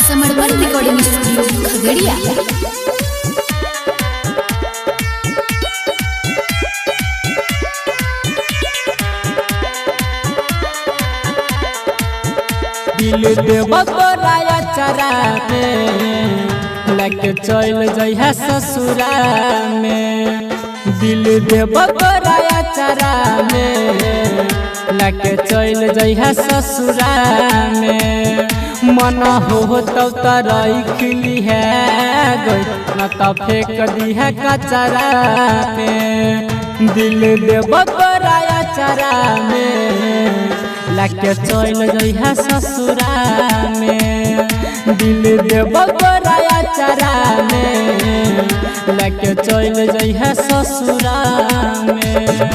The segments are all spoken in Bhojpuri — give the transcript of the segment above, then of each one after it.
समर्पण रिकॉर्डिंग स्टूडियो खगड़िया। दिल देव तोराया चरा में लगे चल जइहा ससुरा में। दिल देव तोराया चरा में लगे चल जइहा ससुरा में। मन हो तो तरई खिली है गई न तो फेंक दी है कचरा में। दिल देव तोराया चरा में लगे चल जइहा ससुरा में। दिल देव तोराया चरा में लगे चल जइहा ससुरा में।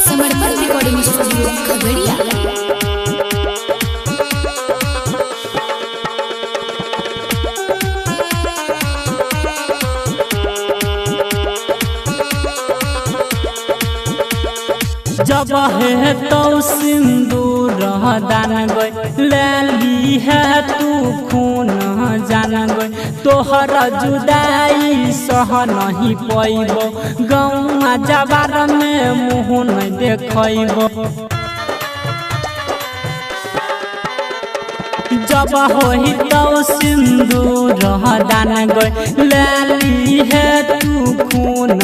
समर्पण रिकॉर्डिंग स्टूडियो खगड़िया। जब है तो सिंदूर दान गई लाली है तू खून जान गई। तोहर जुदाई सह नहीं पैबो गौआ जवार में मुँह नहीं देखब। जब होई तो सिंदूर दान गई लाली है तू खून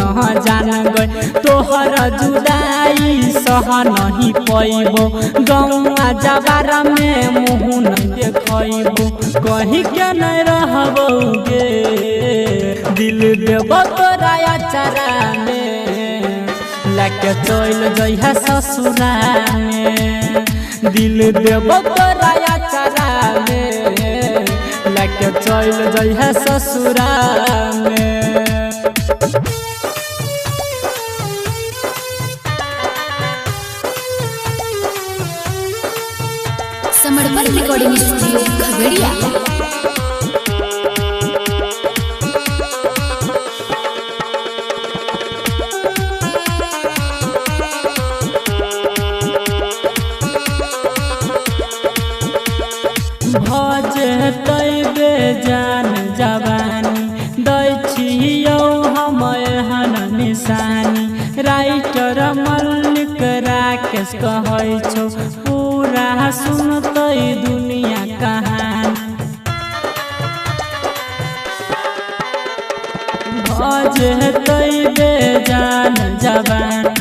जान गई। तोहर जुदाई सह नहीं पैबो गौआ जवार में मुँह नहीं देखबो। कहीं के नहीं रहबोगे दिल देव तोराया चरा में लगे चल जइहा ससुरा में। दिल देव तोराया चरा में लगे चल जइहा ससुरा में। समर्पण रिकॉर्डिंग स्टूडियो खगड़िया। भजे तैबे जान जवानी दै छियौ हम एहन निशानी। राइटर मल्लिक राकेश कहै छौ पूरा सुनतै दुनिया कहानी। भजे तैबे जान जवानी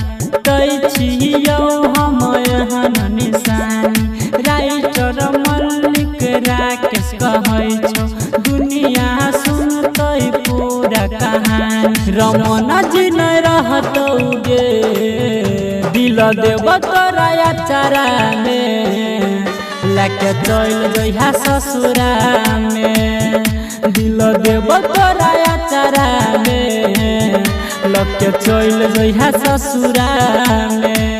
दै छियौ हम एहन निशानी। राइटर मल्लिक राकेश कहै छौ दुनिया सुनतै पूरा कहानी। रमन जी नहीं रहतौगे दिल देव तोराया चरा में लगे चल जइहा ससुरा में। दिल देव तोराया चरा में लगे चल जइहा ससुरा में।